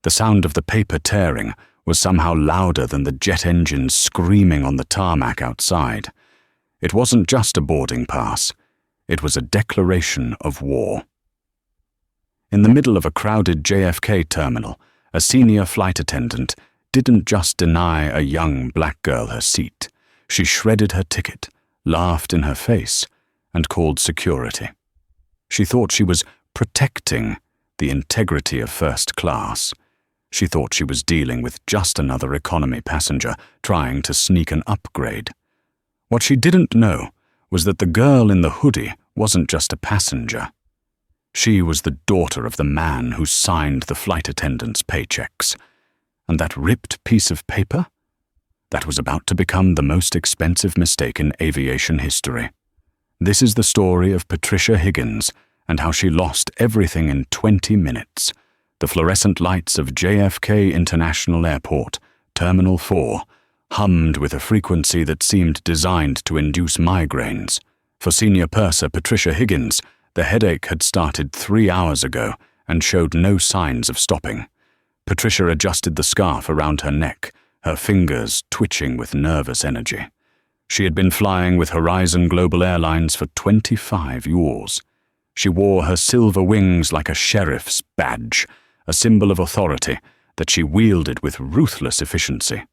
The sound of the paper tearing was somehow louder than the jet engines screaming on the tarmac outside. It wasn't just a boarding pass. It was a declaration of war. In the middle of a crowded JFK terminal, a senior flight attendant didn't just deny a young black girl her seat. She shredded her ticket, laughed in her face, and called security. She thought she was protecting the integrity of first class. She thought she was dealing with just another economy passenger trying to sneak an upgrade. What she didn't know was that the girl in the hoodie wasn't just a passenger. She was the daughter of the man who signed the flight attendant's paychecks. And that ripped piece of paper? That was about to become the most expensive mistake in aviation history. This is the story of Patricia Higgins and how she lost everything in 20 minutes. The fluorescent lights of JFK International Airport, Terminal 4, hummed with a frequency that seemed designed to induce migraines. For senior purser Patricia Higgins, the headache had started 3 hours ago and showed no signs of stopping. Patricia adjusted the scarf around her neck, her fingers twitching with nervous energy. She had been flying with Horizon Global Airlines for 25 years. She wore her silver wings like a sheriff's badge, a symbol of authority that she wielded with ruthless efficiency.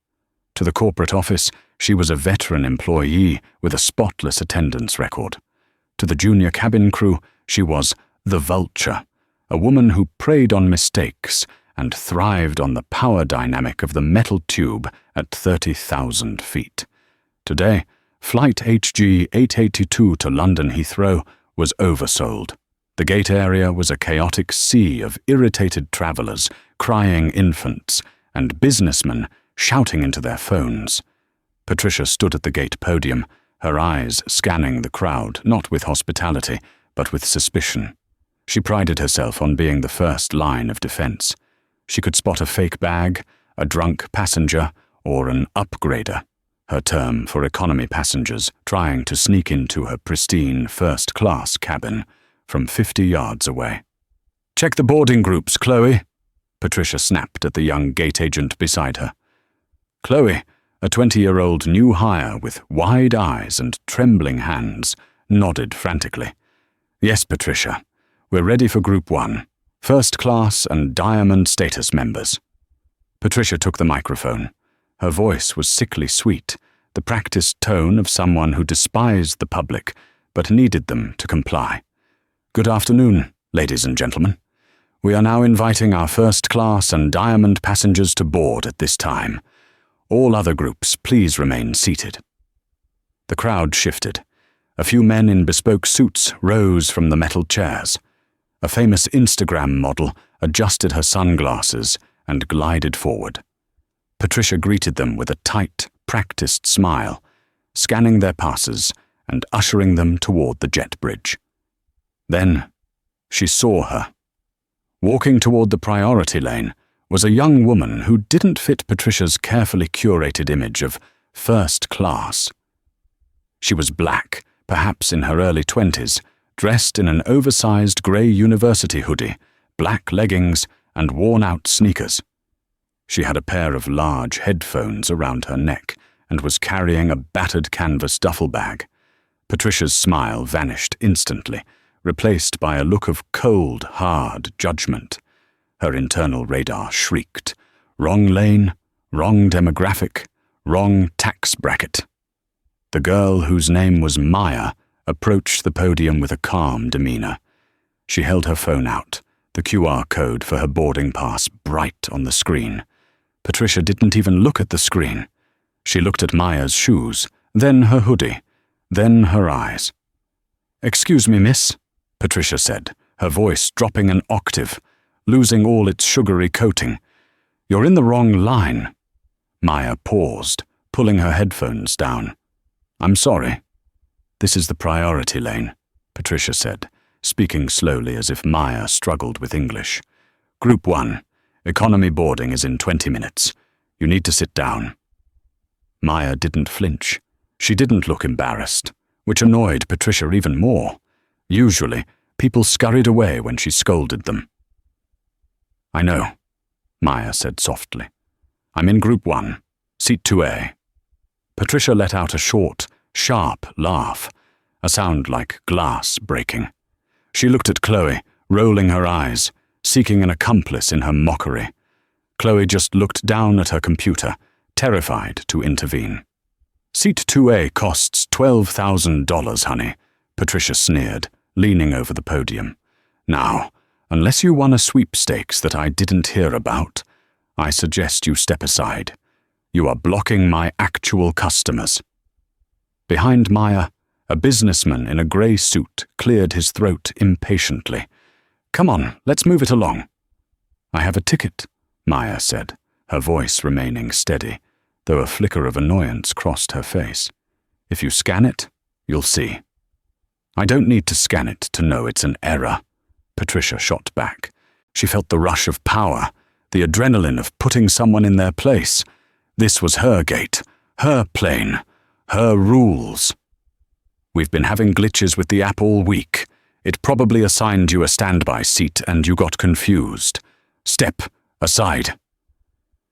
To the corporate office, she was a veteran employee with a spotless attendance record. To the junior cabin crew, she was the Vulture, a woman who preyed on mistakes and thrived on the power dynamic of the metal tube at 30,000 feet. Today, Flight HG 882 to London Heathrow was oversold. The gate area was a chaotic sea of irritated travelers, crying infants, and businessmen shouting into their phones. Patricia stood at the gate podium, her eyes scanning the crowd, not with hospitality, but with suspicion. She prided herself on being the first line of defense. She could spot a fake bag, a drunk passenger, or an upgrader, her term for economy passengers trying to sneak into her pristine first-class cabin from 50 yards away. "Check the boarding groups, Chloe," Patricia snapped at the young gate agent beside her. Chloe, a 20-year-old new hire with wide eyes and trembling hands, nodded frantically. "Yes, Patricia, we're ready for Group 1, First Class and Diamond status members." Patricia took the microphone. Her voice was sickly sweet, the practiced tone of someone who despised the public but needed them to comply. "Good afternoon, ladies and gentlemen. We are now inviting our First Class and Diamond passengers to board at this time. All other groups, please remain seated." The crowd shifted. A few men in bespoke suits rose from the metal chairs. A famous Instagram model adjusted her sunglasses and glided forward. Patricia greeted them with a tight, practiced smile, scanning their passes and ushering them toward the jet bridge. Then she saw her. Walking toward the priority lane was a young woman who didn't fit Patricia's carefully curated image of first class. She was black, perhaps in her early 20s, dressed in an oversized grey university hoodie, black leggings, and worn-out sneakers. She had a pair of large headphones around her neck and was carrying a battered canvas duffel bag. Patricia's smile vanished instantly, replaced by a look of cold, hard judgment. Her internal radar shrieked. Wrong lane, wrong demographic, wrong tax bracket. The girl, whose name was Maya, approached the podium with a calm demeanor. She held her phone out, the QR code for her boarding pass bright on the screen. Patricia didn't even look at the screen. She looked at Maya's shoes, then her hoodie, then her eyes. "Excuse me, miss," Patricia said, her voice dropping an octave, losing all its sugary coating. "You're in the wrong line." Maya paused, pulling her headphones down. "I'm sorry." "This is the priority lane," Patricia said, speaking slowly as if Maya struggled with English. "Group 1, economy boarding is in 20 minutes. You need to sit down." Maya didn't flinch. She didn't look embarrassed, which annoyed Patricia even more. Usually, people scurried away when she scolded them. "I know," Maya said softly. I'm in Group 1, Seat 2A. Patricia let out a short, sharp laugh, a sound like glass breaking. She looked at Chloe, rolling her eyes, seeking an accomplice in her mockery. Chloe just looked down at her computer, terrified to intervene. Seat 2A costs $12,000, honey, Patricia sneered, leaning over the podium. Now, unless you won a sweepstakes that I didn't hear about, I suggest you step aside. You are blocking my actual customers. Behind Maya, a businessman in a grey suit cleared his throat impatiently. Come on, let's move it along. I have a ticket, Maya said, her voice remaining steady, though a flicker of annoyance crossed her face. If you scan it, you'll see. I don't need to scan it to know it's an error, Patricia shot back. She felt the rush of power, the adrenaline of putting someone in their place. This was her gate, her plane, her rules. We've been having glitches with the app all week. It probably assigned you a standby seat and you got confused. Step aside.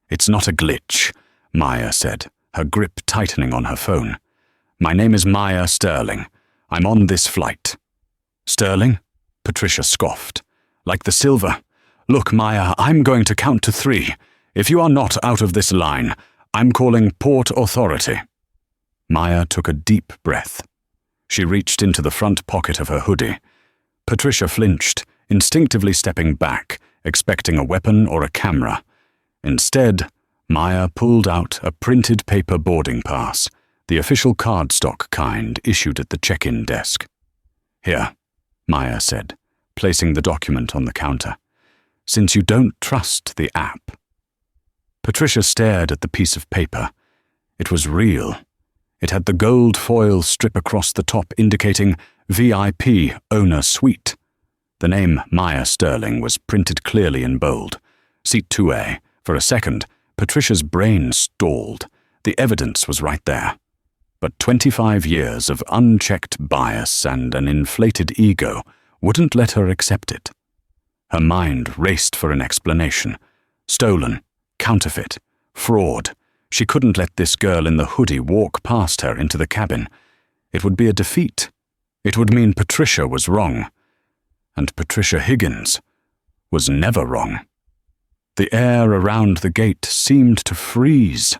It's not a glitch, Maya said, her grip tightening on her phone. My name is Maya Sterling. I'm on this flight. Sterling? Patricia scoffed. Like the silver. Look, Maya, I'm going to count to 3. If you are not out of this line, I'm calling Port Authority. Maya took a deep breath. She reached into the front pocket of her hoodie. Patricia flinched, instinctively stepping back, expecting a weapon or a camera. Instead, Maya pulled out a printed paper boarding pass, the official cardstock kind issued at the check-in desk. Here, Maya said, placing the document on the counter. Since you don't trust the app. Patricia stared at the piece of paper. It was real. It had the gold foil strip across the top indicating VIP Owner Suite. The name Maya Sterling was printed clearly in bold. Seat 2A. For a second, Patricia's brain stalled. The evidence was right there. But 25 years of unchecked bias and an inflated ego wouldn't let her accept it. Her mind raced for an explanation. Stolen, counterfeit, fraud. She couldn't let this girl in the hoodie walk past her into the cabin. It would be a defeat. It would mean Patricia was wrong. And Patricia Higgins was never wrong. The air around the gate seemed to freeze.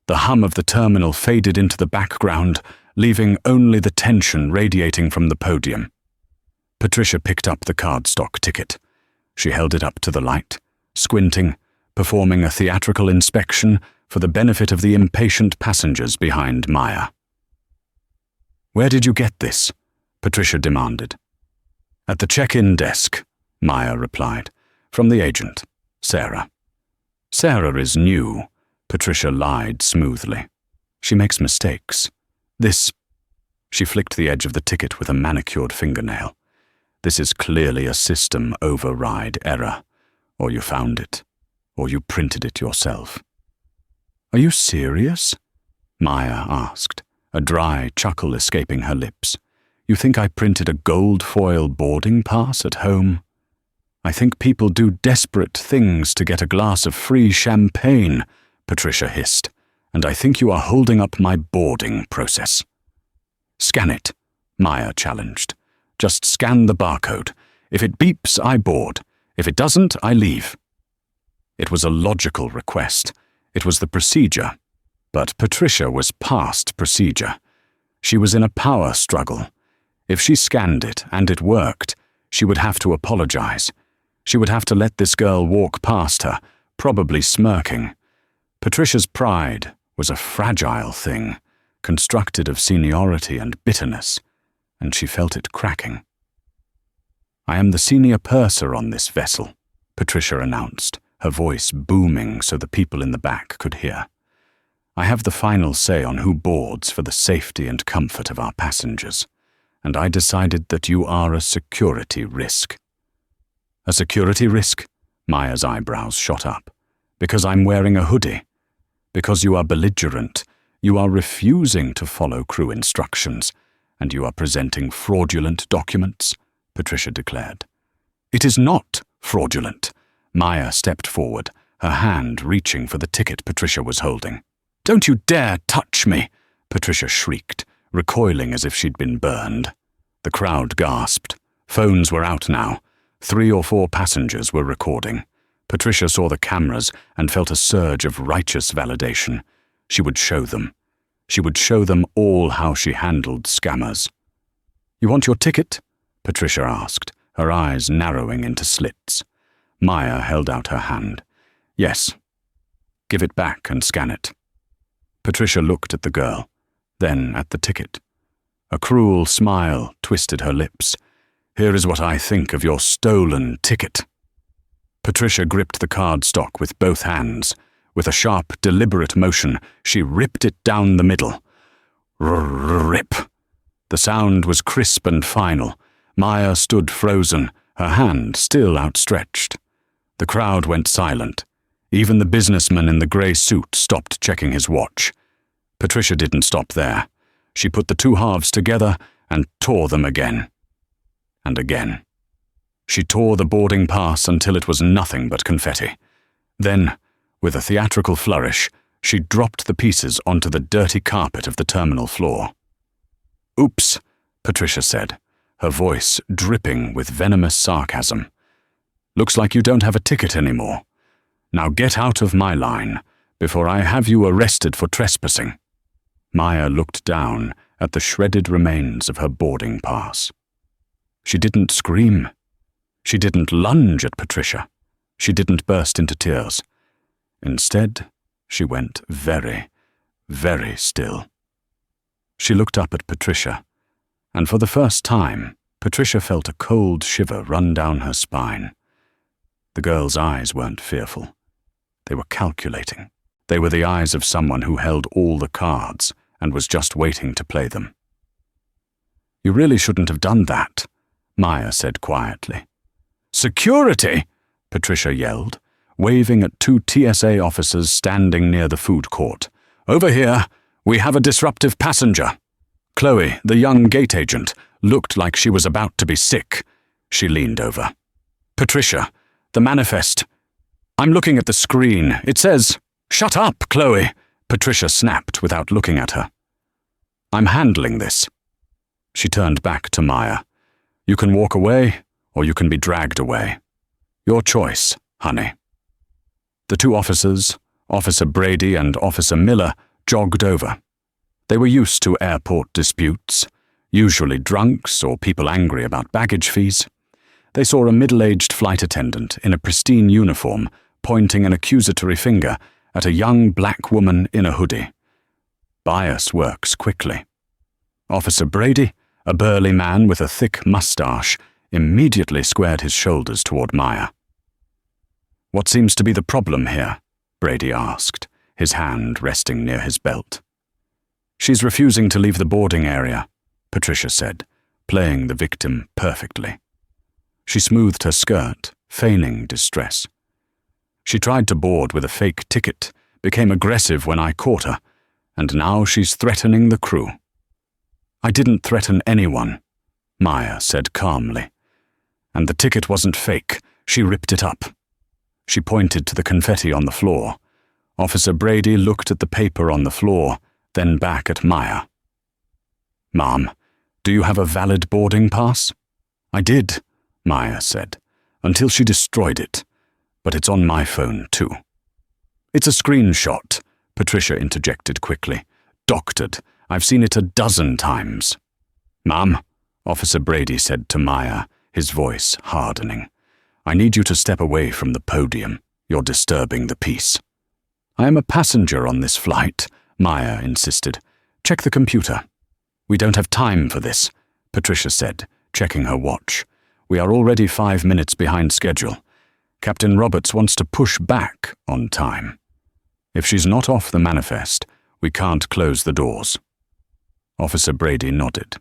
The hum of the terminal faded into the background, leaving only the tension radiating from the podium. Patricia picked up the cardstock ticket. She held it up to the light, squinting, performing a theatrical inspection for the benefit of the impatient passengers behind Maya. Where did you get this? Patricia demanded. At the check-in desk, Maya replied, from the agent, Sarah. Sarah is new, Patricia lied smoothly. She makes mistakes. She flicked the edge of the ticket with a manicured fingernail. This is clearly a system override error. Or you found it. Or you printed it yourself. Are you serious? Maya asked, a dry chuckle escaping her lips. You think I printed a gold foil boarding pass at home? I think people do desperate things to get a glass of free champagne, Patricia hissed, and I think you are holding up my boarding process. Scan it, Maya challenged. Just scan the barcode. If it beeps, I board. If it doesn't, I leave. It was a logical request. It was the procedure. But Patricia was past procedure. She was in a power struggle. If she scanned it and it worked, she would have to apologize. She would have to let this girl walk past her, probably smirking. Patricia's pride was a fragile thing, constructed of seniority and bitterness, and she felt it cracking. I am the senior purser on this vessel, Patricia announced, her voice booming so the people in the back could hear. I have the final say on who boards for the safety and comfort of our passengers, and I decided that you are a security risk. A security risk? Maya's eyebrows shot up. Because I'm wearing a hoodie. Because you are belligerent. You are refusing to follow crew instructions, and you are presenting fraudulent documents, Patricia declared. It is not fraudulent. Maya stepped forward, her hand reaching for the ticket Patricia was holding. "Don't you dare touch me!" Patricia shrieked, recoiling as if she'd been burned. The crowd gasped. Phones were out now. 3 or 4 passengers were recording. Patricia saw the cameras and felt a surge of righteous validation. She would show them. She would show them all how she handled scammers. "You want your ticket?" Patricia asked, her eyes narrowing into slits. Maya held out her hand. "Yes." "Give it back and scan it." Patricia looked at the girl, then at the ticket. A cruel smile twisted her lips. "Here is what I think of your stolen ticket." Patricia gripped the cardstock with both hands. With a sharp, deliberate motion, she ripped it down the middle. Rip. The sound was crisp and final. Maya stood frozen, her hand still outstretched. The crowd went silent. Even the businessman in the grey suit stopped checking his watch. Patricia didn't stop there. She put the 2 halves together and tore them again. And again. She tore the boarding pass until it was nothing but confetti. Then, with a theatrical flourish, she dropped the pieces onto the dirty carpet of the terminal floor. "Oops," Patricia said, her voice dripping with venomous sarcasm. "Looks like you don't have a ticket anymore. Now get out of my line before I have you arrested for trespassing." Maya looked down at the shredded remains of her boarding pass. She didn't scream. She didn't lunge at Patricia. She didn't burst into tears. Instead, she went very, very still. She looked up at Patricia, and for the first time, Patricia felt a cold shiver run down her spine. The girl's eyes weren't fearful. They were calculating. They were the eyes of someone who held all the cards and was just waiting to play them. "You really shouldn't have done that," Maya said quietly. "Security!" Patricia yelled, waving at 2 TSA officers standing near the food court. "Over here, we have a disruptive passenger." Chloe, the young gate agent, looked like she was about to be sick. She leaned over. "Patricia, the manifest. I'm looking at the screen. It says—" "Shut up, Chloe!" Patricia snapped without looking at her. "I'm handling this." She turned back to Maya. "You can walk away, or you can be dragged away. Your choice, honey." The 2 officers, Officer Brady and Officer Miller, jogged over. They were used to airport disputes, usually drunks or people angry about baggage fees. They saw a middle-aged flight attendant in a pristine uniform pointing an accusatory finger at a young black woman in a hoodie. Bias works quickly. Officer Brady, a burly man with a thick mustache, immediately squared his shoulders toward Maya. "What seems to be the problem here?" Brady asked, his hand resting near his belt. "She's refusing to leave the boarding area," Patricia said, playing the victim perfectly. She smoothed her skirt, feigning distress. "She tried to board with a fake ticket, became aggressive when I caught her, and now she's threatening the crew." "I didn't threaten anyone," Maya said calmly. "And the ticket wasn't fake. She ripped it up." She pointed to the confetti on the floor. Officer Brady looked at the paper on the floor, then back at Maya. "Ma'am, do you have a valid boarding pass?" "I did," Maya said, "until she destroyed it. But it's on my phone, too." "It's a screenshot," Patricia interjected quickly. "Doctored. I've seen it a dozen times." "Ma'am," Officer Brady said to Maya, his voice hardening, "I need you to step away from the podium. You're disturbing the peace." "I am a passenger on this flight," Maya insisted. "Check the computer." "We don't have time for this," Patricia said, checking her watch. "We are already 5 minutes behind schedule. Captain Roberts wants to push back on time. If she's not off the manifest, we can't close the doors." Officer Brady nodded.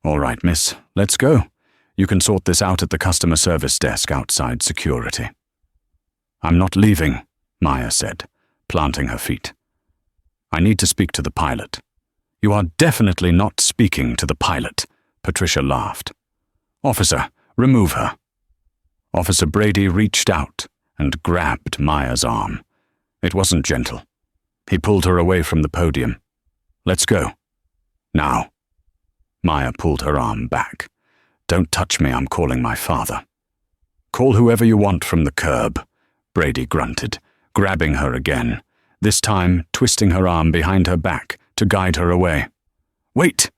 "All right, miss, let's go. You can sort this out at the customer service desk outside security." "I'm not leaving," Maya said, planting her feet. "I need to speak to the pilot." "You are definitely not speaking to the pilot," Patricia laughed. "Officer, remove her." Officer Brady reached out and grabbed Maya's arm. It wasn't gentle. He pulled her away from the podium. "Let's go. Now." Maya pulled her arm back. "Don't touch me, I'm calling my father." "Call whoever you want from the curb," Brady grunted, grabbing her again, this time twisting her arm behind her back to guide her away. "Wait!"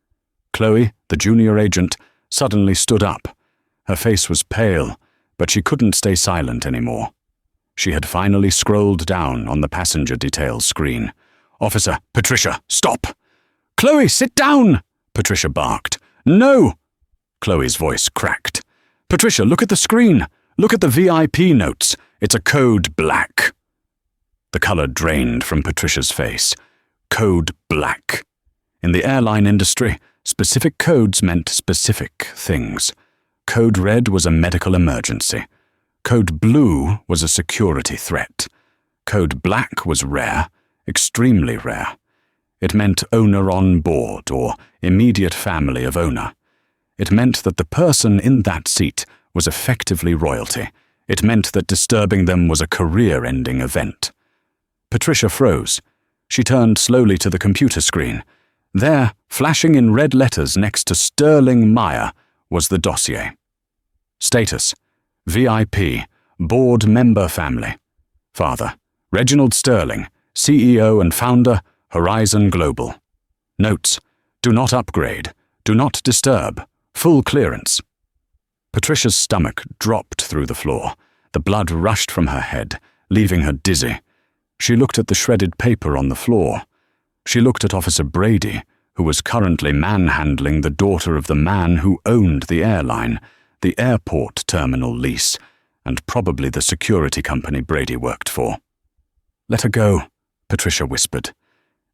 Chloe, the junior agent, suddenly stood up. Her face was pale, but she couldn't stay silent anymore. She had finally scrolled down on the passenger details screen. "Officer, Patricia, stop!" "Chloe, sit down!" Patricia barked. "No!" Chloe's voice cracked. "Patricia, look at the screen. Look at the VIP notes. It's a code black." The color drained from Patricia's face. Code black. In the airline industry, specific codes meant specific things. Code red was a medical emergency. Code blue was a security threat. Code black was rare, extremely rare. It meant owner on board or immediate family of owner. It meant that the person in that seat was effectively royalty. It meant that disturbing them was a career-ending event. Patricia froze. She turned slowly to the computer screen. There, flashing in red letters next to Sterling Maya, was the dossier. Status: VIP, board member family. Father: Reginald Sterling, CEO and founder, Horizon Global. Notes: do not upgrade, do not disturb, full clearance. Patricia's stomach dropped through the floor. The blood rushed from her head, leaving her dizzy. She looked at the shredded paper on the floor. She looked at Officer Brady, who was currently manhandling the daughter of the man who owned the airline, the airport terminal lease, and probably the security company Brady worked for. "Let her go," Patricia whispered.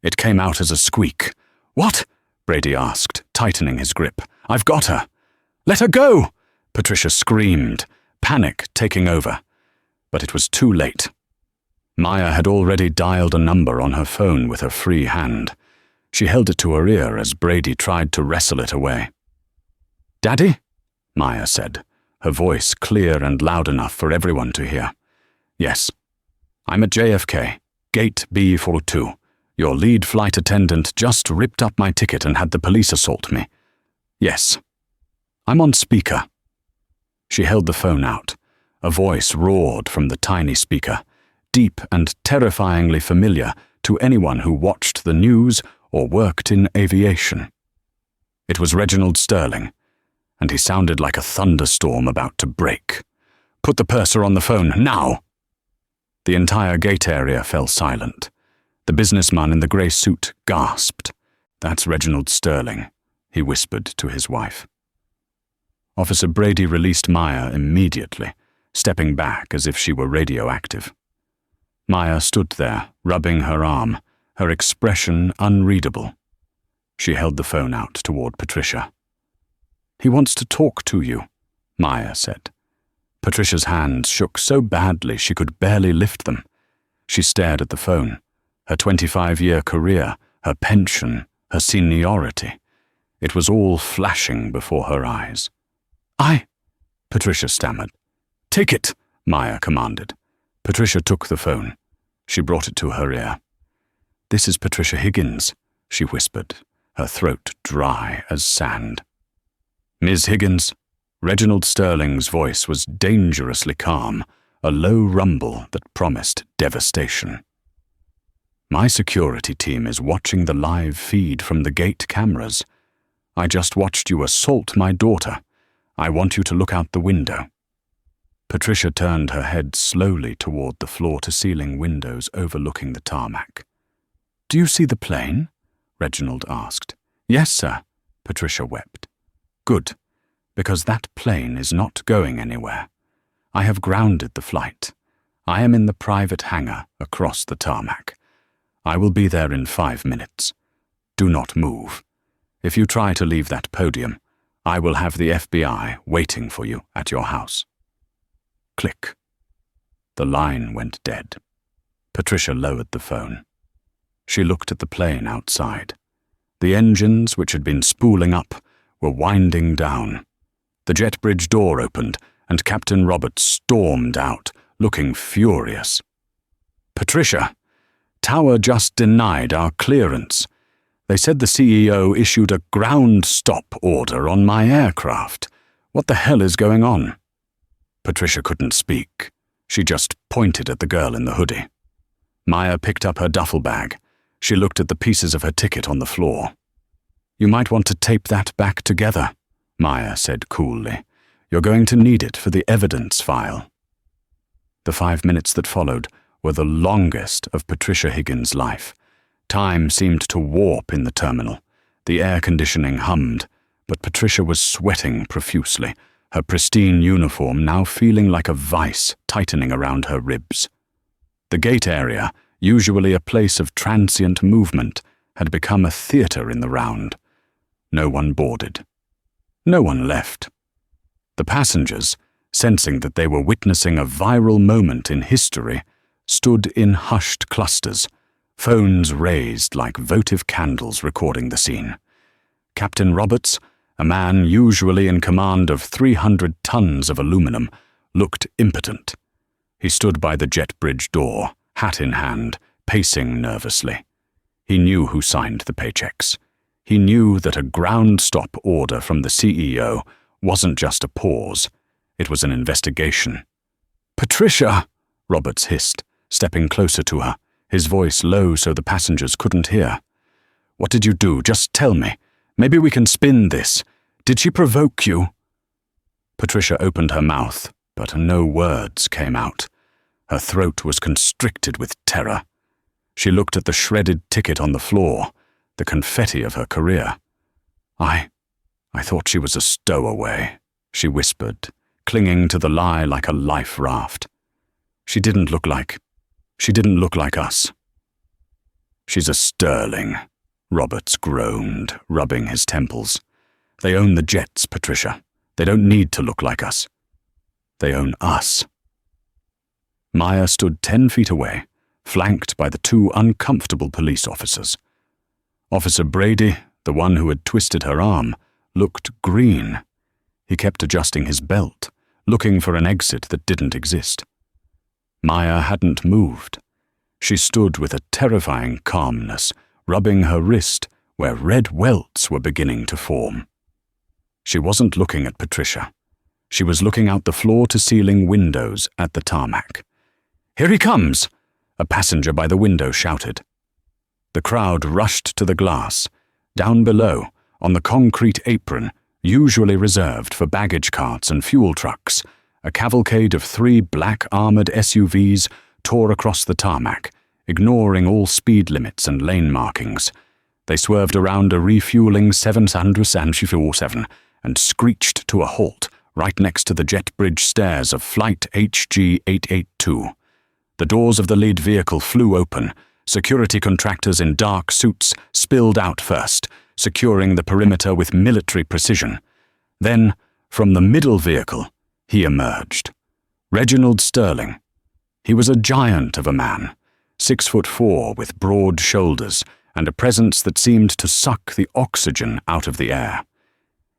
It came out as a squeak. "What?" Brady asked, tightening his grip. "I've got her." "Let her go!" Patricia screamed, panic taking over. But it was too late. Maya had already dialed a number on her phone with her free hand. She held it to her ear as Brady tried to wrestle it away. "Daddy?" Maya said, her voice clear and loud enough for everyone to hear. "Yes. I'm at JFK, Gate B42. Your lead flight attendant just ripped up my ticket and had the police assault me. Yes. I'm on speaker." She held the phone out. A voice roared from the tiny speaker, deep and terrifyingly familiar to anyone who watched the news or worked in aviation. It was Reginald Sterling, and he sounded like a thunderstorm about to break. "Put the purser on the phone, now!" The entire gate area fell silent. The businessman in the grey suit gasped. "That's Reginald Sterling," he whispered to his wife. Officer Brady released Maya immediately, stepping back as if she were radioactive. Maya stood there, rubbing her arm, her expression unreadable. She held the phone out toward Patricia. "He wants to talk to you," Maya said. Patricia's hands shook so badly she could barely lift them. She stared at the phone. Her 25-year career, her pension, her seniority. It was all flashing before her eyes. Patricia stammered. "Take it," Maya commanded. Patricia took the phone. She brought it to her ear. "This is Patricia Higgins," she whispered, her throat dry as sand. "Ms. Higgins." Reginald Sterling's voice was dangerously calm, a low rumble that promised devastation. "My security team is watching the live feed from the gate cameras. I just watched you assault my daughter. I want you to look out the window." Patricia turned her head slowly toward the floor-to-ceiling windows overlooking the tarmac. "Do you see the plane?" Reginald asked. "Yes, sir," Patricia wept. "Good, because that plane is not going anywhere. I have grounded the flight. I am in the private hangar across the tarmac. I will be there in 5 minutes. Do not move. If you try to leave that podium, I will have the FBI waiting for you at your house." Click. The line went dead. Patricia lowered the phone. She looked at the plane outside. The engines, which had been spooling up, were winding down. The jet bridge door opened, and Captain Roberts stormed out, looking furious. "Patricia, Tower just denied our clearance. They said the CEO issued a ground stop order on my aircraft. What the hell is going on?" Patricia couldn't speak. She just pointed at the girl in the hoodie. Maya picked up her duffel bag. She looked at the pieces of her ticket on the floor. "You might want to tape that back together," Maya said coolly. "You're going to need it for the evidence file." The 5 minutes that followed were the longest of Patricia Higgins' life. Time seemed to warp in the terminal. The air conditioning hummed, but Patricia was sweating profusely, her pristine uniform now feeling like a vice tightening around her ribs. The gate area, usually a place of transient movement, had become a theatre in the round. No one boarded. No one left. The passengers, sensing that they were witnessing a viral moment in history, stood in hushed clusters, phones raised like votive candles recording the scene. Captain Roberts, a man usually in command of 300 tons of aluminum, looked impotent. He stood by the jet bridge door, hat in hand, pacing nervously. He knew who signed the paychecks. He knew that a ground stop order from the CEO wasn't just a pause. It was an investigation. "Patricia!" Roberts hissed, stepping closer to her, his voice low so the passengers couldn't hear. "What did you do? Just tell me. Maybe we can spin this. Did she provoke you?" Patricia opened her mouth, but no words came out. Her throat was constricted with terror. She looked at the shredded ticket on the floor, the confetti of her career. I thought she was a stowaway," she whispered, clinging to the lie like a life raft. She didn't look like us." "She's a sterling," Roberts groaned, rubbing his temples. "They own the jets, Patricia. They don't need to look like us. They own us." Maya stood 10 feet away, flanked by the 2 uncomfortable police officers. Officer Brady, the one who had twisted her arm, looked green. He kept adjusting his belt, looking for an exit that didn't exist. Maya hadn't moved. She stood with a terrifying calmness, rubbing her wrist where red welts were beginning to form. She wasn't looking at Patricia. She was looking out the floor-to-ceiling windows at the tarmac. "Here he comes!" a passenger by the window shouted. The crowd rushed to the glass. Down below, on the concrete apron, usually reserved for baggage carts and fuel trucks, a cavalcade of 3 black armored SUVs tore across the tarmac, ignoring all speed limits and lane markings. They swerved around a refueling 747 and screeched to a halt right next to the jet bridge stairs of Flight HG-882. The doors of the lead vehicle flew open. Security contractors in dark suits spilled out first, securing the perimeter with military precision. Then, from the middle vehicle, he emerged. Reginald Sterling. He was a giant of a man, 6'4" with broad shoulders and a presence that seemed to suck the oxygen out of the air.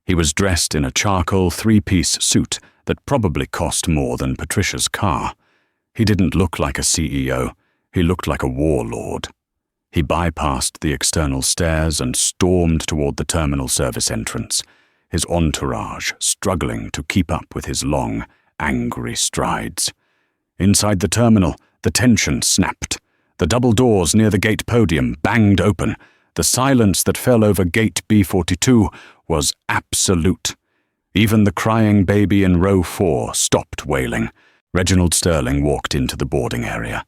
He was dressed in a charcoal 3-piece suit that probably cost more than Patricia's car. He didn't look like a CEO. He looked like a warlord. He bypassed the external stairs and stormed toward the terminal service entrance, his entourage struggling to keep up with his long, angry strides. Inside the terminal, the tension snapped. The double doors near the gate podium banged open. The silence that fell over gate B42 was absolute. Even the crying baby in row 4 stopped wailing. Reginald Sterling walked into the boarding area.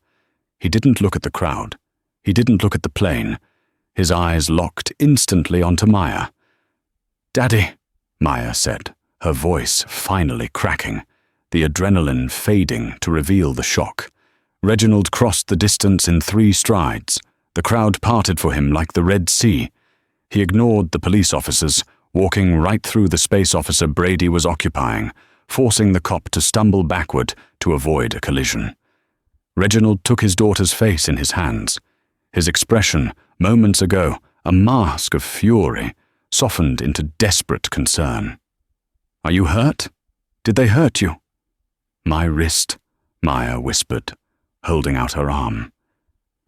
He didn't look at the crowd. He didn't look at the plane. His eyes locked instantly onto Maya. "Daddy," Maya said, her voice finally cracking, the adrenaline fading to reveal the shock. Reginald crossed the distance in 3 strides. The crowd parted for him like the Red Sea. He ignored the police officers, walking right through the space officer Brady was occupying, forcing the cop to stumble backward to avoid a collision. Reginald took his daughter's face in his hands. His expression, moments ago, a mask of fury, softened into desperate concern. "Are you hurt? Did they hurt you?" "My wrist," Maya whispered, holding out her arm.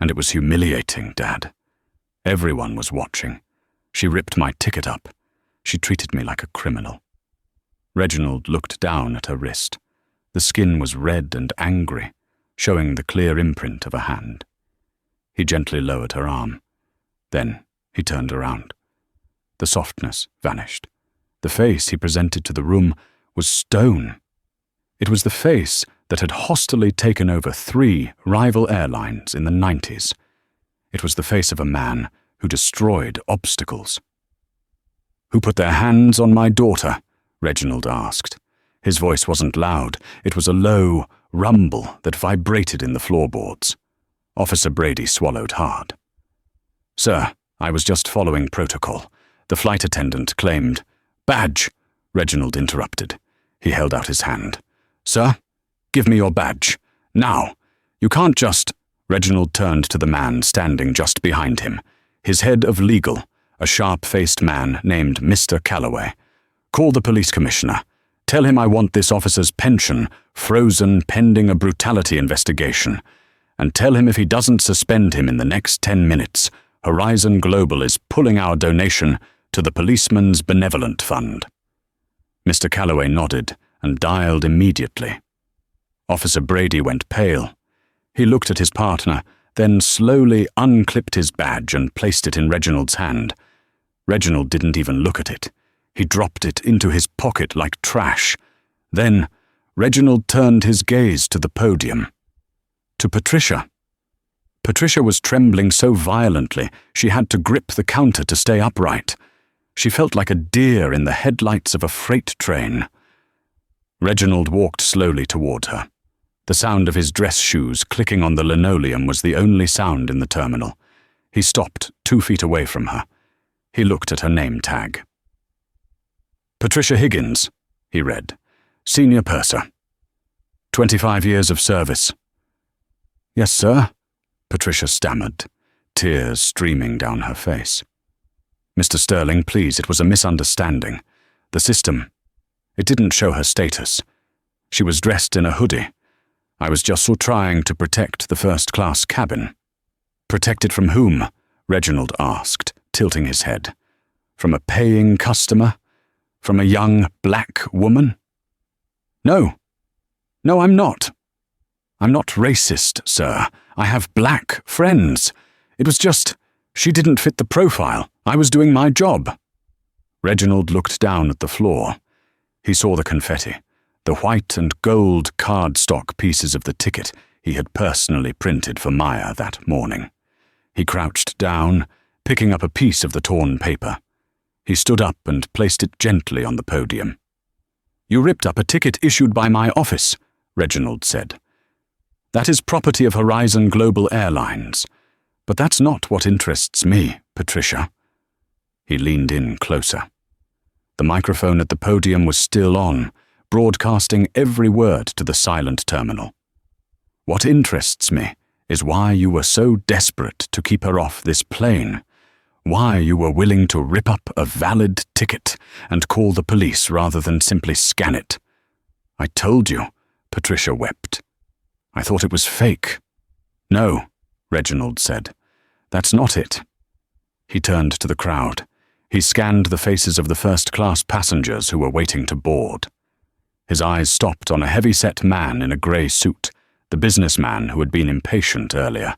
And it was humiliating, Dad. Everyone was watching. She ripped my ticket up. She treated me like a criminal. Reginald looked down at her wrist. The skin was red and angry, showing the clear imprint of a hand. He gently lowered her arm. Then he turned around. The softness vanished. The face he presented to the room was stone. It was the face that had hostilely taken over 3 rival airlines in the 90s. It was the face of a man who destroyed obstacles. "Who put their hands on my daughter?" Reginald asked. His voice wasn't loud. It was a low rumble that vibrated in the floorboards. Officer Brady swallowed hard. "Sir, I was just following protocol. The flight attendant claimed—" "Badge!" Reginald interrupted. He held out his hand. "Sir, give me your badge. Now. You can't just—" Reginald turned to the man standing just behind him, his head of legal, a sharp-faced man named Mr. Calloway. "Call the police commissioner. Tell him I want this officer's pension frozen pending a brutality investigation. And tell him if he doesn't suspend him in the next 10 minutes, Horizon Global is pulling our donation to the Policeman's Benevolent Fund." Mr. Calloway nodded and dialed immediately. Officer Brady went pale. He looked at his partner, then slowly unclipped his badge and placed it in Reginald's hand. Reginald didn't even look at it. He dropped it into his pocket like trash. Then Reginald turned his gaze to the podium. To Patricia. Patricia was trembling so violently she had to grip the counter to stay upright. She felt like a deer in the headlights of a freight train. Reginald walked slowly toward her. The sound of his dress shoes clicking on the linoleum was the only sound in the terminal. He stopped 2 feet away from her. He looked at her name tag. "Patricia Higgins," he read. "Senior Purser. 25 years of service." "Yes, sir," Patricia stammered, tears streaming down her face. "Mr. Sterling, please, it was a misunderstanding. The system, it didn't show her status. She was dressed in a hoodie. I was just trying to protect the first-class cabin." "Protect it from whom?" Reginald asked, tilting his head. "From a paying customer? From a young black woman?" No, I'm not. I'm not racist, sir. I have black friends. It was just, she didn't fit the profile. I was doing my job." Reginald looked down at the floor. He saw the confetti, the white and gold cardstock pieces of the ticket he had personally printed for Maya that morning. He crouched down, picking up a piece of the torn paper. He stood up and placed it gently on the podium. "You ripped up a ticket issued by my office," Reginald said. "That is property of Horizon Global Airlines. But that's not what interests me, Patricia." He leaned in closer. The microphone at the podium was still on, broadcasting every word to the silent terminal. "What interests me is why you were so desperate to keep her off this plane. Why you were willing to rip up a valid ticket and call the police rather than simply scan it." "I told you," Patricia wept. "I thought it was fake." "No," Reginald said. "That's not it." He turned to the crowd. He scanned the faces of the first-class passengers who were waiting to board. His eyes stopped on a heavy-set man in a grey suit, the businessman who had been impatient earlier.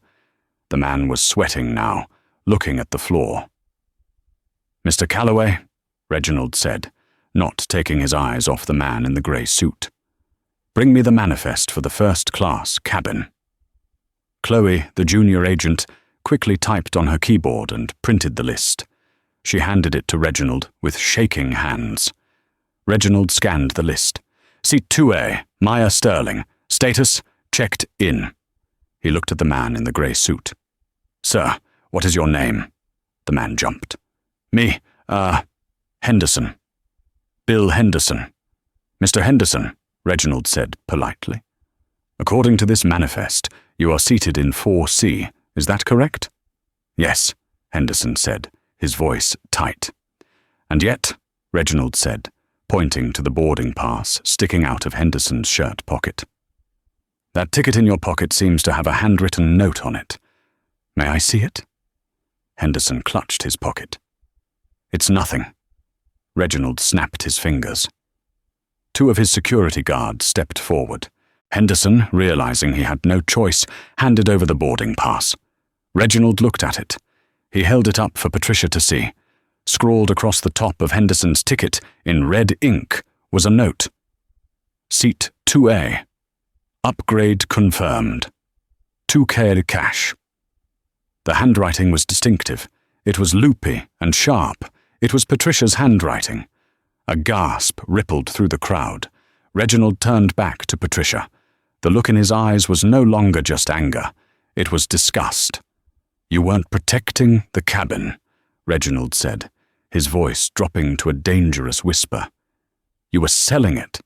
The man was sweating now, looking at the floor. "Mr. Calloway," Reginald said, not taking his eyes off the man in the grey suit. "Bring me the manifest for the first-class cabin." Chloe, the junior agent, quickly typed on her keyboard and printed the list. She handed it to Reginald with shaking hands. Reginald scanned the list. "Seat 2A, Maya Sterling. Status, checked in." He looked at the man in the grey suit. "Sir, what is your name?" The man jumped. "Me, Henderson. Bill Henderson." "Mr. Henderson," Reginald said politely. "According to this manifest, you are seated in 4C. Is that correct?" "Yes," Henderson said, his voice tight. "And yet," Reginald said, pointing to the boarding pass sticking out of Henderson's shirt pocket. That ticket in your pocket seems to have a handwritten note on it. May I see it? Henderson clutched his pocket. It's nothing. Reginald snapped his fingers. Two of his security guards stepped forward. Henderson, realizing he had no choice, handed over the boarding pass. Reginald looked at it. He held it up for Patricia to see. Scrawled across the top of Henderson's ticket in red ink was a note. Seat 2A. Upgrade confirmed. 2K cash. The handwriting was distinctive. It was loopy and sharp. It was Patricia's handwriting. A gasp rippled through the crowd. Reginald turned back to Patricia. The look in his eyes was no longer just anger. It was disgust. You weren't protecting the cabin, Reginald said, his voice dropping to a dangerous whisper. You were selling it.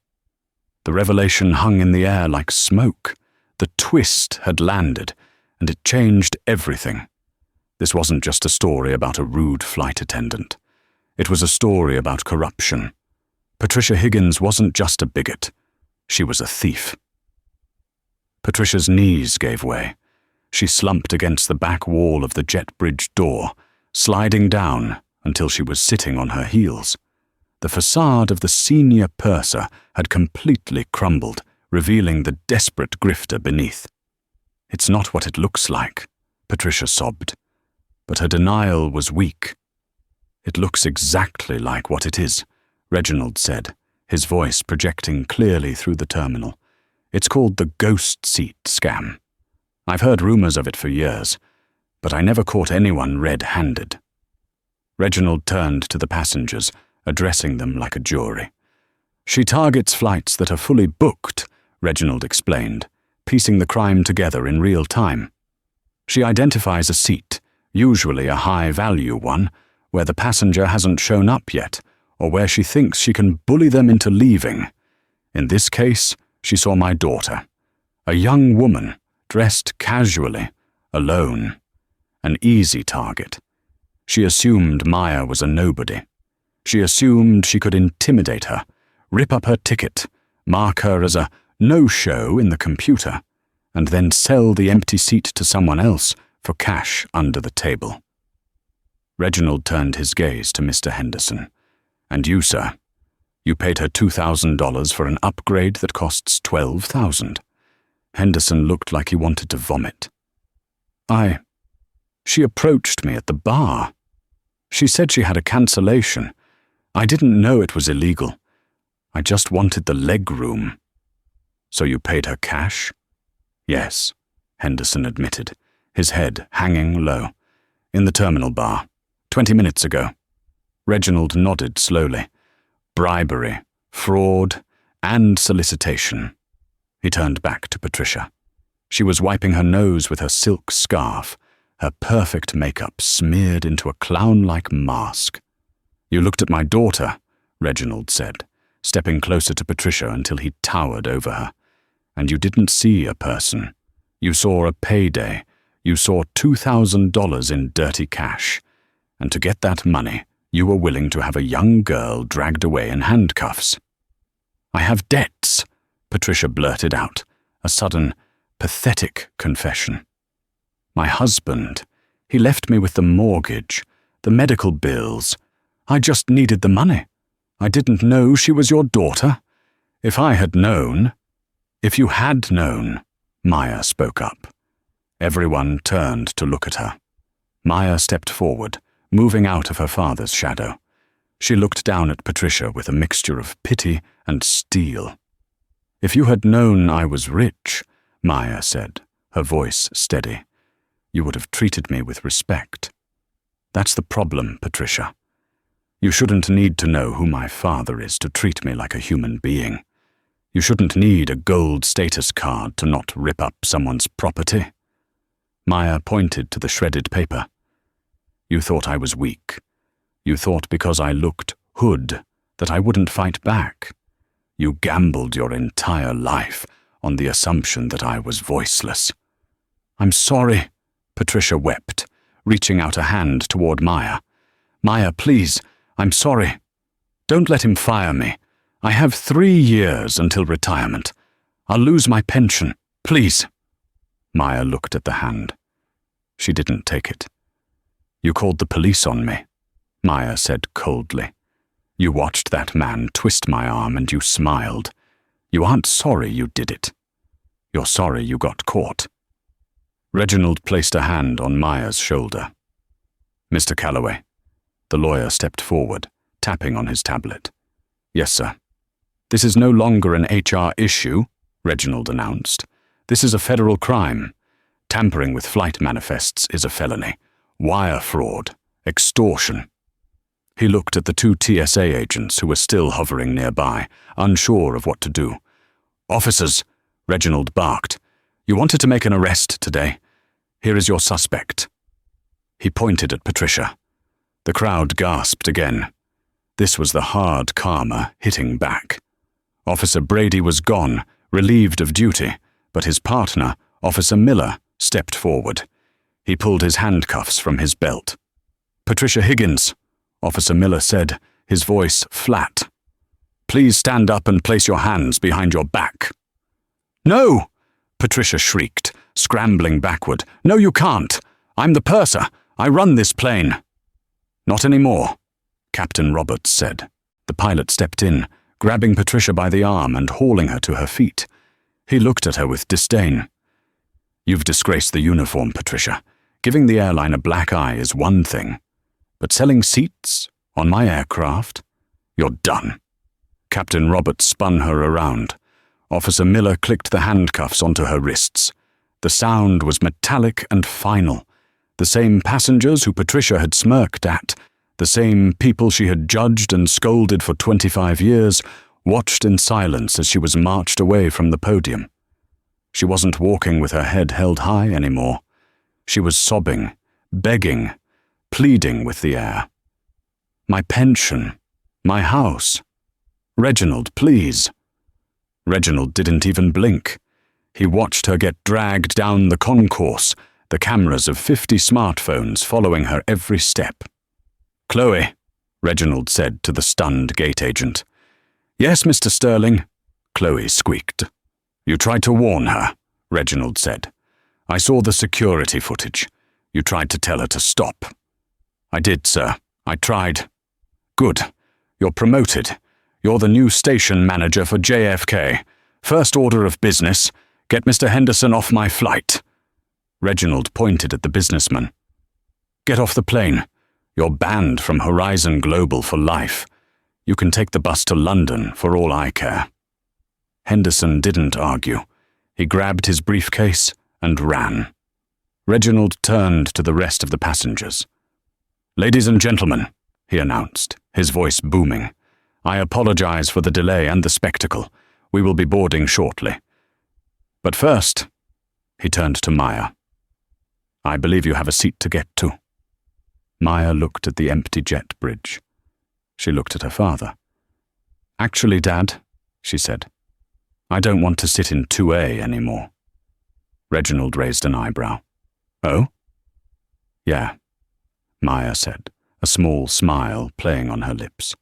The revelation hung in the air like smoke. The twist had landed, and it changed everything. This wasn't just a story about a rude flight attendant. It was a story about corruption. Patricia Higgins wasn't just a bigot. She was a thief. Patricia's knees gave way. She slumped against the back wall of the jet bridge door, sliding down until she was sitting on her heels. The facade of the senior purser had completely crumbled, revealing the desperate grifter beneath. It's not what it looks like, Patricia sobbed. But her denial was weak. It looks exactly like what it is, Reginald said, his voice projecting clearly through the terminal. It's called the ghost seat scam. I've heard rumors of it for years, but I never caught anyone red-handed. Reginald turned to the passengers, addressing them like a jury. She targets flights that are fully booked, Reginald explained, piecing the crime together in real time. She identifies a seat, usually a high-value one, where the passenger hasn't shown up yet, or where she thinks she can bully them into leaving. In this case, she saw my daughter, a young woman, dressed casually, alone, an easy target. She assumed Maya was a nobody. She assumed she could intimidate her, rip up her ticket, mark her as a no-show in the computer, and then sell the empty seat to someone else for cash under the table. Reginald turned his gaze to Mr. Henderson. And you, sir, you paid her $2,000 for an upgrade that costs $12,000. Henderson looked like he wanted to vomit. She approached me at the bar. She said she had a cancellation. I didn't know it was illegal. I just wanted the leg room. So you paid her cash? Yes, Henderson admitted, his head hanging low. In the terminal bar, 20 minutes ago. Reginald nodded slowly. Bribery, fraud, and solicitation. He turned back to Patricia. She was wiping her nose with her silk scarf, her perfect makeup smeared into a clown-like mask. You looked at my daughter, Reginald said, stepping closer to Patricia until he towered over her. And you didn't see a person. You saw a payday. You saw $2,000 in dirty cash. And to get that money, you were willing to have a young girl dragged away in handcuffs. I have debts, Patricia blurted out, a sudden, pathetic confession. My husband, he left me with the mortgage, the medical bills. I just needed the money. I didn't know she was your daughter. If I had known, if you had known, Maya spoke up. Everyone turned to look at her. Maya stepped forward, moving out of her father's shadow. She looked down at Patricia with a mixture of pity and steel. If you had known I was rich, Maya said, her voice steady, you would have treated me with respect. That's the problem, Patricia. You shouldn't need to know who my father is to treat me like a human being. You shouldn't need a gold status card to not rip up someone's property. Maya pointed to the shredded paper. You thought I was weak. You thought because I looked hood that I wouldn't fight back. You gambled your entire life on the assumption that I was voiceless. I'm sorry, Patricia wept, reaching out a hand toward Maya. Maya, please, I'm sorry. Don't let him fire me. I have 3 years until retirement. I'll lose my pension. Please." Maya looked at the hand. She didn't take it. "You called the police on me," Maya said coldly. "You watched that man twist my arm and you smiled. You aren't sorry you did it. You're sorry you got caught." Reginald placed a hand on Maya's shoulder. "Mr. Calloway." The lawyer stepped forward, tapping on his tablet. "Yes, sir." "This is no longer an HR issue," Reginald announced. "This is a federal crime. Tampering with flight manifests is a felony. Wire fraud, extortion." He looked at the two TSA agents who were still hovering nearby, unsure of what to do. "Officers," Reginald barked, "you wanted to make an arrest today. Here is your suspect." He pointed at Patricia. The crowd gasped again. This was the hard karma hitting back. Officer Brady was gone, relieved of duty, but his partner, Officer Miller, stepped forward. He pulled his handcuffs from his belt. "Patricia Higgins," Officer Miller said, his voice flat. "Please stand up and place your hands behind your back." "No!" Patricia shrieked, scrambling backward. "No, you can't. I'm the purser. I run this plane." "Not anymore," Captain Roberts said. The pilot stepped in, grabbing Patricia by the arm and hauling her to her feet. He looked at her with disdain. "You've disgraced the uniform, Patricia. Giving the airline a black eye is one thing. But selling seats on my aircraft? You're done." Captain Roberts spun her around. Officer Miller clicked the handcuffs onto her wrists. The sound was metallic and final. The same passengers who Patricia had smirked at, the same people she had judged and scolded for 25 years, watched in silence as she was marched away from the podium. She wasn't walking with her head held high anymore. She was sobbing, begging, pleading with the air. "My pension, my house. Reginald, please." Reginald didn't even blink. He watched her get dragged down the concourse, the cameras of 50 smartphones following her every step. "Chloe," Reginald said to the stunned gate agent. "Yes, Mr. Sterling," Chloe squeaked. "You tried to warn her," Reginald said. "I saw the security footage. You tried to tell her to stop." "I did, sir. I tried." "Good. You're promoted. You're the new station manager for JFK. First order of business, get Mr. Henderson off my flight." Reginald pointed at the businessman. "Get off the plane. You're banned from Horizon Global for life. You can take the bus to London for all I care." Henderson didn't argue. He grabbed his briefcase and ran. Reginald turned to the rest of the passengers. "Ladies and gentlemen," he announced, his voice booming, "I apologize for the delay and the spectacle. We will be boarding shortly. But first," he turned to Maya, "I believe you have a seat to get to." Maya looked at the empty jet bridge. She looked at her father. "Actually, Dad," she said, "I don't want to sit in 2A anymore." Reginald raised an eyebrow. "Oh?" "Yeah," Maya said, a small smile playing on her lips.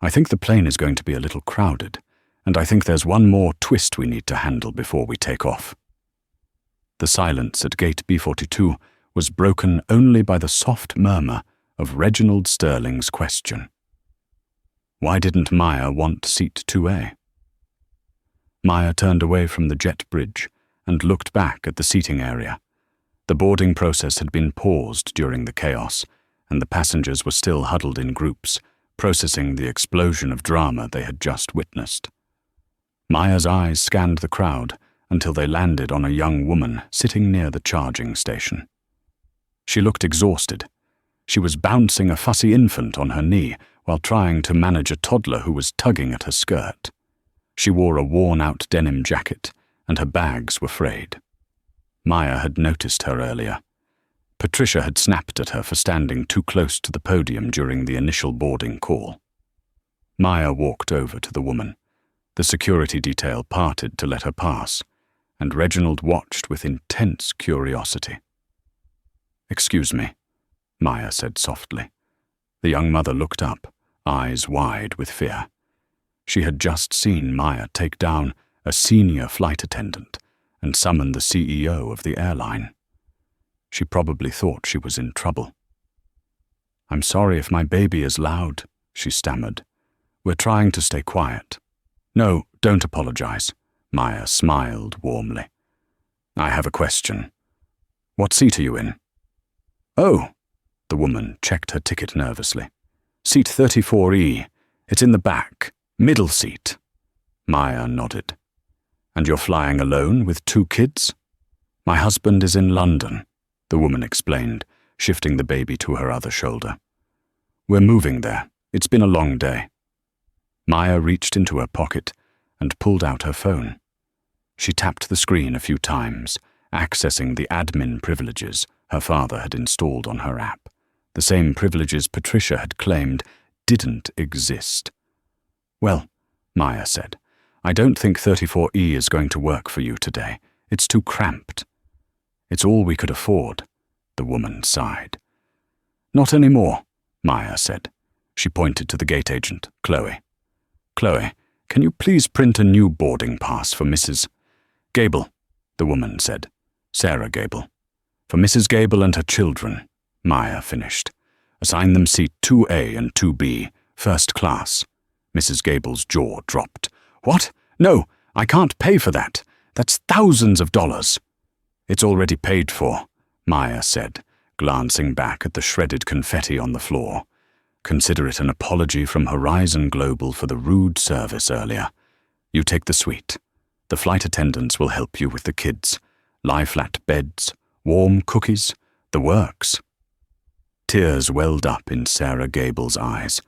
"I think the plane is going to be a little crowded, and I think there's one more twist we need to handle before we take off." The silence at gate B42 was broken only by the soft murmur of Reginald Sterling's question. Why didn't Maya want seat 2A? Maya turned away from the jet bridge and looked back at the seating area. The boarding process had been paused during the chaos, and the passengers were still huddled in groups, processing the explosion of drama they had just witnessed. Maya's eyes scanned the crowd until they landed on a young woman sitting near the charging station. She looked exhausted. She was bouncing a fussy infant on her knee while trying to manage a toddler who was tugging at her skirt. She wore a worn-out denim jacket, and her bags were frayed. Maya had noticed her earlier. Patricia had snapped at her for standing too close to the podium during the initial boarding call. Maya walked over to the woman. The security detail parted to let her pass, and Reginald watched with intense curiosity. "Excuse me," Maya said softly. The young mother looked up, eyes wide with fear. She had just seen Maya take down a senior flight attendant and summon the CEO of the airline. She probably thought she was in trouble. "I'm sorry if my baby is loud," she stammered. "We're trying to stay quiet." "No, don't apologize," Maya smiled warmly. "I have a question. What seat are you in?" "Oh," the woman checked her ticket nervously. "Seat 34E. It's in the back, middle seat." Maya nodded. "And you're flying alone with 2 kids?" "My husband is in London," the woman explained, shifting the baby to her other shoulder. "We're moving there. It's been a long day." Maya reached into her pocket and pulled out her phone. She tapped the screen a few times, accessing the admin privileges her father had installed on her app, the same privileges Patricia had claimed didn't exist. "Well," Maya said, "I don't think 34E is going to work for you today. It's too cramped." "It's all we could afford," the woman sighed. "Not anymore," Maya said. She pointed to the gate agent, Chloe. "Chloe, can you please print a new boarding pass for Mrs. Gable?" the woman said. "Sarah Gable. For Mrs. Gable and her children," Maya finished. "Assign them seat 2A and 2B, first class." Mrs. Gable's jaw dropped. "What? No, I can't pay for that. That's thousands of dollars." "It's already paid for," Maya said, glancing back at the shredded confetti on the floor. "Consider it an apology from Horizon Global for the rude service earlier. You take the suite. The flight attendants will help you with the kids. Lie-flat beds, warm cookies, the works." Tears welled up in Sarah Gable's eyes.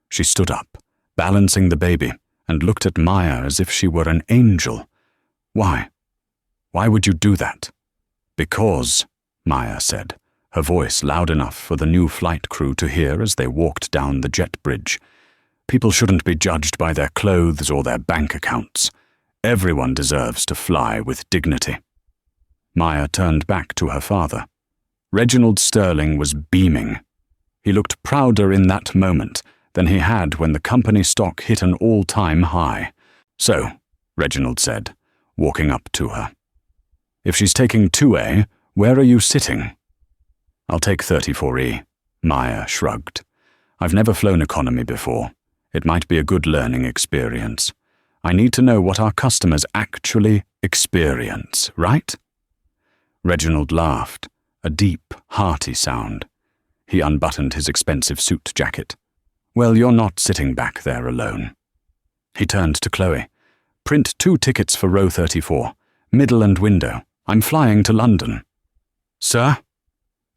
She stood up, balancing the baby, and looked at Maya as if she were an angel. "Why? Why would you do that?" "Because," Maya said, her voice loud enough for the new flight crew to hear as they walked down the jet bridge. "People shouldn't be judged by their clothes or their bank accounts. Everyone deserves to fly with dignity." Maya turned back to her father. Reginald Sterling was beaming. He looked prouder in that moment than he had when the company stock hit an all-time high. "So," Reginald said, walking up to her, "if she's taking 2A, where are you sitting?" "I'll take 34E, Maya shrugged. "I've never flown economy before. It might be a good learning experience. I need to know what our customers actually experience, right?" Reginald laughed, a deep, hearty sound. He unbuttoned his expensive suit jacket. "Well, you're not sitting back there alone." He turned to Chloe. "Print 2 tickets for row 34, middle and window. I'm flying to London." "Sir?"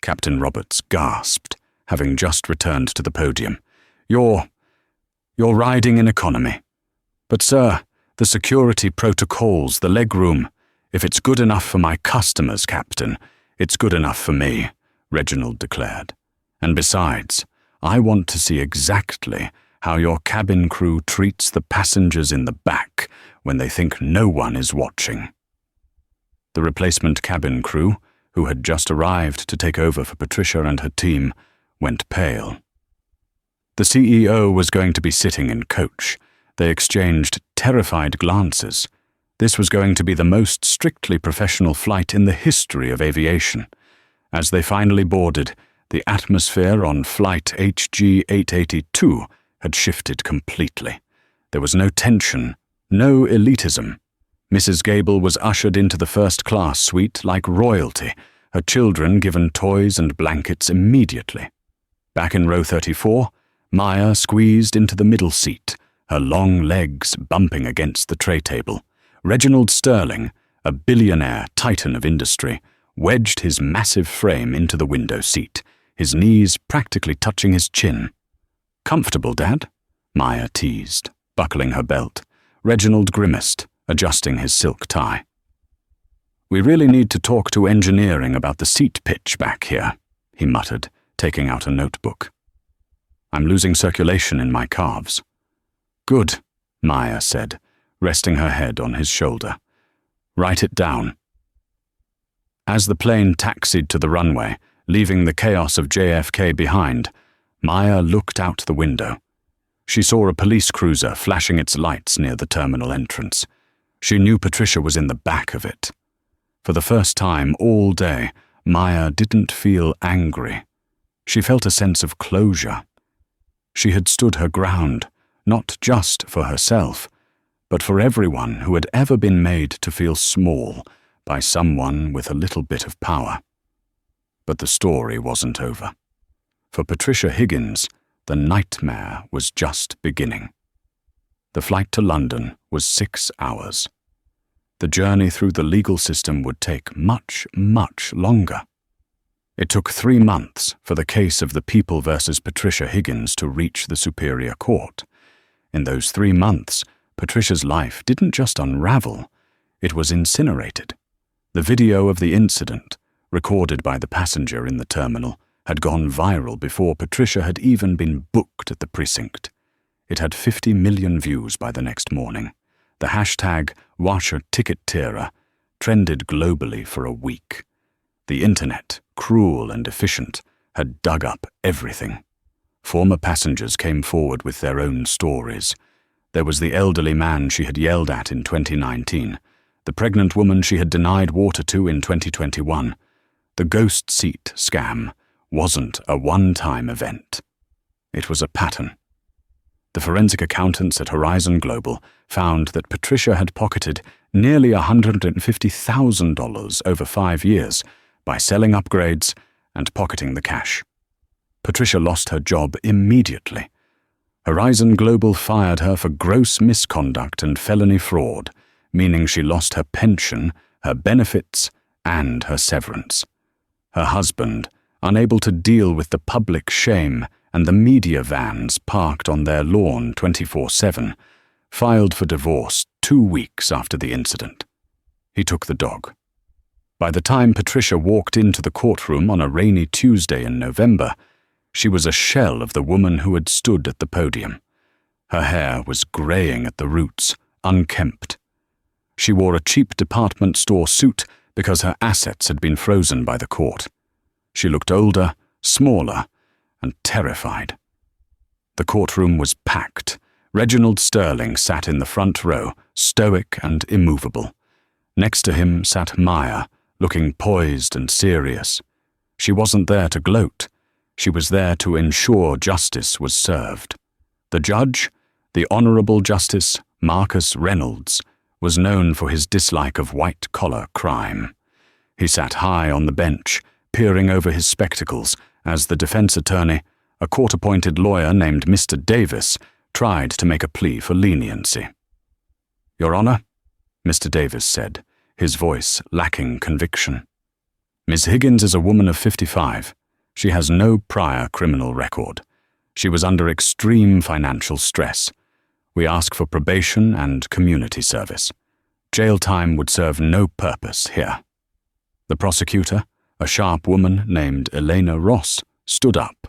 Captain Roberts gasped, having just returned to the podium. You're riding in economy. But sir, the security protocols, the legroom, if it's good enough for my customers, Captain, it's good enough for me," Reginald declared. "And besides, I want to see exactly how your cabin crew treats the passengers in the back when they think no one is watching." The replacement cabin crew, who had just arrived to take over for Patricia and her team, went pale. The CEO was going to be sitting in coach. They exchanged terrified glances. This was going to be the most strictly professional flight in the history of aviation. As they finally boarded, the atmosphere on flight HG 882 had shifted completely. There was no tension, no elitism. Mrs. Gable was ushered into the first-class suite like royalty, her children given toys and blankets immediately. Back in row 34, Maya squeezed into the middle seat, her long legs bumping against the tray table. Reginald Sterling, a billionaire titan of industry, wedged his massive frame into the window seat, his knees practically touching his chin. "Comfortable, Dad?" Maya teased, buckling her belt. Reginald grimaced, adjusting his silk tie. "We really need to talk to engineering about the seat pitch back here," he muttered, taking out a notebook. "I'm losing circulation in my calves." "Good," Maya said, resting her head on his shoulder. "Write it down." As the plane taxied to the runway, leaving the chaos of JFK behind, Maya looked out the window. She saw a police cruiser flashing its lights near the terminal entrance. She knew Patricia was in the back of it. For the first time all day, Maya didn't feel angry. She felt a sense of closure. She had stood her ground, not just for herself, but for everyone who had ever been made to feel small by someone with a little bit of power. But the story wasn't over. For Patricia Higgins, the nightmare was just beginning. The flight to London was 6 hours. The journey through the legal system would take much, much longer. It took 3 months for the case of the People versus Patricia Higgins to reach the Superior Court. In those 3 months, Patricia's life didn't just unravel, it was incinerated. The video of the incident, recorded by the passenger in the terminal, had gone viral before Patricia had even been booked at the precinct. It had 50 million views by the next morning. The hashtag #WasherTicketTearer trended globally for a week. The internet, cruel and efficient, had dug up everything. Former passengers came forward with their own stories. There was the elderly man she had yelled at in 2019, the pregnant woman she had denied water to in 2021. The ghost seat scam wasn't a one-time event. It was a pattern. The forensic accountants at Horizon Global found that Patricia had pocketed nearly $150,000 over 5 years by selling upgrades and pocketing the cash. Patricia lost her job immediately. Horizon Global fired her for gross misconduct and felony fraud, meaning she lost her pension, her benefits, and her severance. Her husband, unable to deal with the public shame and the media vans parked on their lawn 24/7, filed for divorce 2 weeks after the incident. He took the dog. By the time Patricia walked into the courtroom on a rainy Tuesday in November, she was a shell of the woman who had stood at the podium. Her hair was graying at the roots, unkempt. She wore a cheap department store suit because her assets had been frozen by the court. She looked older, smaller, and terrified. The courtroom was packed. Reginald Sterling sat in the front row, stoic and immovable. Next to him sat Maya, looking poised and serious. She wasn't there to gloat. She was there to ensure justice was served. The judge, the Honourable Justice Marcus Reynolds, was known for his dislike of white-collar crime. He sat high on the bench, peering over his spectacles as the defense attorney, a court-appointed lawyer named Mr. Davis, tried to make a plea for leniency. "Your Honour," Mr. Davis said, his voice lacking conviction. "Ms. Higgins is a woman of 55. She has no prior criminal record. She was under extreme financial stress. We ask for probation and community service. Jail time would serve no purpose here." The prosecutor, a sharp woman named Elena Ross, stood up.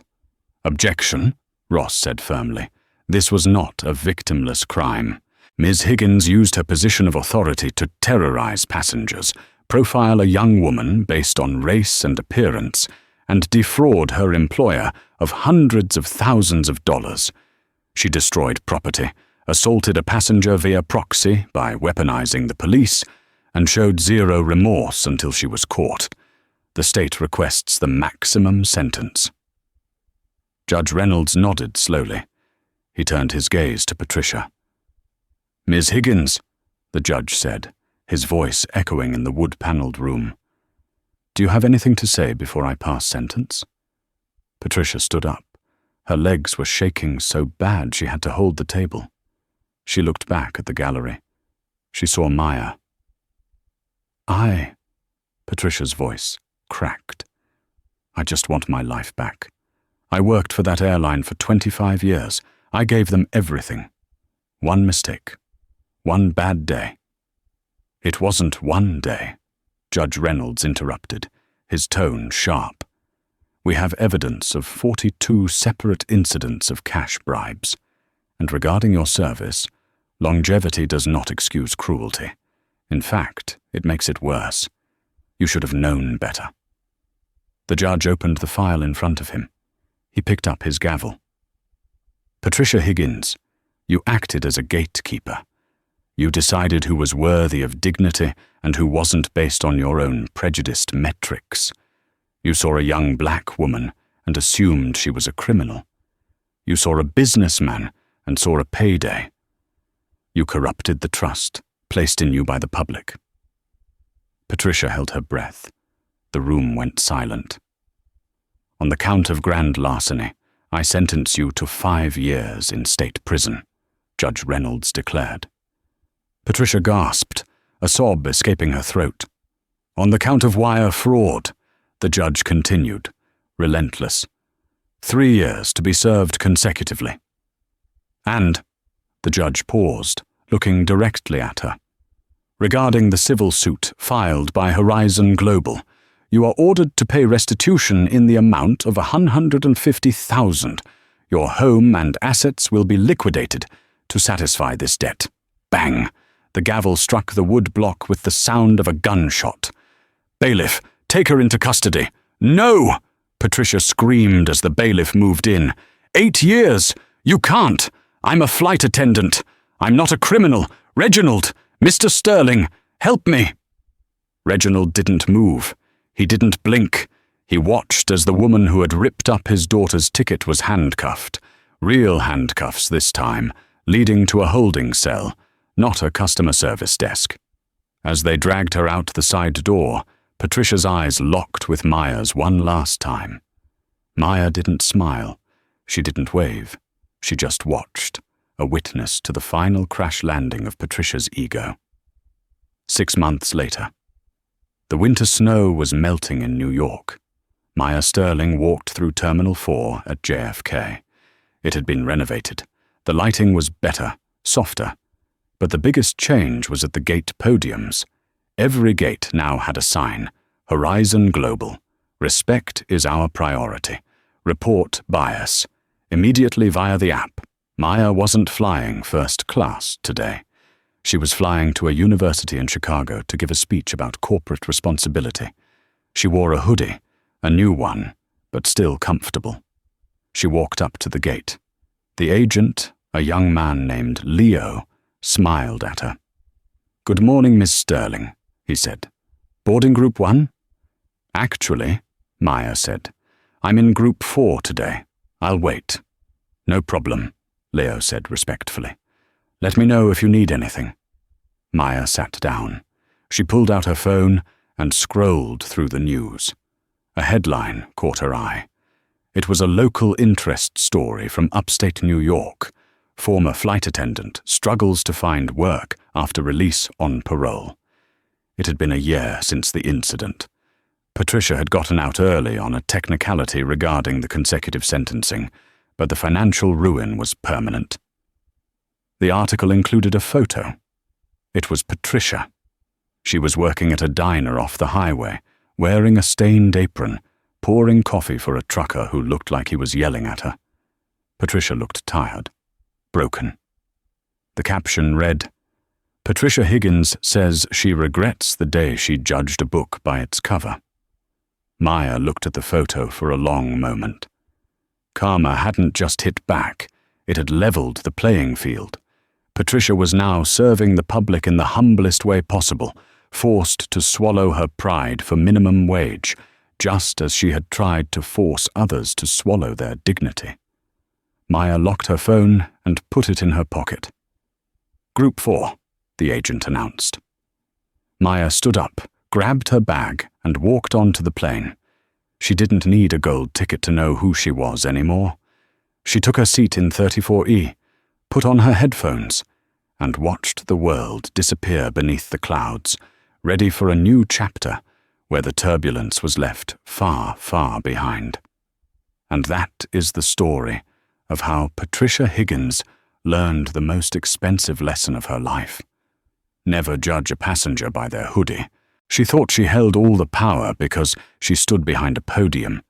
"Objection," Ross said firmly. "This was not a victimless crime. Ms. Higgins used her position of authority to terrorize passengers, profile a young woman based on race and appearance, and defraud her employer of hundreds of thousands of dollars. She destroyed property, assaulted a passenger via proxy by weaponizing the police, and showed zero remorse until she was caught. The state requests the maximum sentence." Judge Reynolds nodded slowly. He turned his gaze to Patricia. "Ms. Higgins," the judge said, his voice echoing in the wood-paneled room. "Do you have anything to say before I pass sentence?" Patricia stood up. Her legs were shaking so bad she had to hold the table. She looked back at the gallery. She saw Maya. Patricia's voice cracked. "I just want my life back. I worked for that airline for 25 years. I gave them everything. One mistake. One bad day." "It wasn't one day," Judge Reynolds interrupted, his tone sharp. "We have evidence of 42 separate incidents of cash bribes. And regarding your service, longevity does not excuse cruelty. In fact, it makes it worse. You should have known better." The judge opened the file in front of him. He picked up his gavel. "Patricia Higgins, you acted as a gatekeeper. You decided who was worthy of dignity and who wasn't based on your own prejudiced metrics. You saw a young black woman and assumed she was a criminal. You saw a businessman and saw a payday. You corrupted the trust placed in you by the public. Patricia held her breath. The room went silent. On the count of grand larceny, I sentence you to 5 years in state prison, Judge Reynolds declared. Patricia gasped, a sob escaping her throat. On the count of wire fraud, the judge continued, relentless. 3 years to be served consecutively. And, the judge paused, looking directly at her. Regarding the civil suit filed by Horizon Global, you are ordered to pay restitution in the amount of $150,000. Your home and assets will be liquidated to satisfy this debt. Bang! The gavel struck the wood block with the sound of a gunshot. Bailiff, take her into custody. No! Patricia screamed as the bailiff moved in. 8 years! You can't! I'm a flight attendant. I'm not a criminal. Reginald! Mr. Sterling! Help me! Reginald didn't move. He didn't blink. He watched as the woman who had ripped up his daughter's ticket was handcuffed. Real handcuffs this time, leading to a holding cell, not a customer service desk. As they dragged her out the side door, Patricia's eyes locked with Maya's one last time. Maya didn't smile. She didn't wave. She just watched, a witness to the final crash landing of Patricia's ego. 6 months later. The winter snow was melting in New York. Maya Sterling walked through Terminal 4 at JFK. It had been renovated. The lighting was better, softer. But the biggest change was at the gate podiums. Every gate now had a sign, Horizon Global. Respect is our priority. Report bias. Immediately via the app. Maya wasn't flying first class today. She was flying to a university in Chicago to give a speech about corporate responsibility. She wore a hoodie, a new one, but still comfortable. She walked up to the gate. The agent, a young man named Leo, smiled at her. "Good morning, Miss Sterling," he said. "Boarding Group 1? "Actually," Maya said, "I'm in Group 4 today. I'll wait." "No problem," Leo said respectfully. "Let me know if you need anything." Maya sat down. She pulled out her phone and scrolled through the news. A headline caught her eye. It was a local interest story from upstate New York. Former flight attendant struggles to find work after release on parole. It had been a year since the incident. Patricia had gotten out early on a technicality regarding the consecutive sentencing, but the financial ruin was permanent. The article included a photo. It was Patricia. She was working at a diner off the highway, wearing a stained apron, pouring coffee for a trucker who looked like he was yelling at her. Patricia looked tired, broken. The caption read, "Patricia Higgins says she regrets the day she judged a book by its cover." Maya looked at the photo for a long moment. Karma hadn't just hit back, it had leveled the playing field. Patricia was now serving the public in the humblest way possible, forced to swallow her pride for minimum wage, just as she had tried to force others to swallow their dignity. Maya locked her phone and put it in her pocket. "Group 4, the agent announced. Maya stood up, grabbed her bag, and walked onto the plane. She didn't need a gold ticket to know who she was anymore. She took her seat in 34E, put on her headphones, and watched the world disappear beneath the clouds, ready for a new chapter where the turbulence was left far, far behind. And that is the story of how Patricia Higgins learned the most expensive lesson of her life. Never judge a passenger by their hoodie. She thought she held all the power because she stood behind a podium,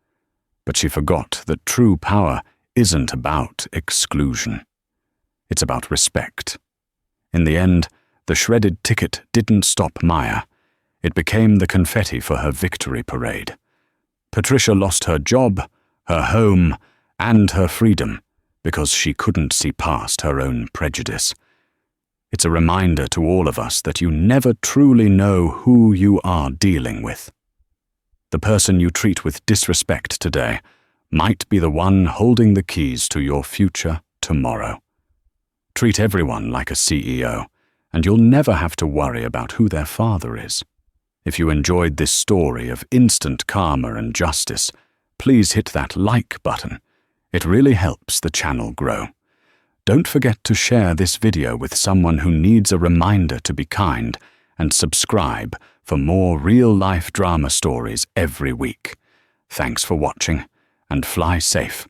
but she forgot that true power isn't about exclusion. It's about respect. In the end, the shredded ticket didn't stop Maya. It became the confetti for her victory parade. Patricia lost her job, her home, and her freedom because she couldn't see past her own prejudice. It's a reminder to all of us that you never truly know who you are dealing with. The person you treat with disrespect today might be the one holding the keys to your future tomorrow. Treat everyone like a CEO, and you'll never have to worry about who their father is. If you enjoyed this story of instant karma and justice, please hit that like button. It really helps the channel grow. Don't forget to share this video with someone who needs a reminder to be kind, and subscribe for more real-life drama stories every week. Thanks for watching, and fly safe.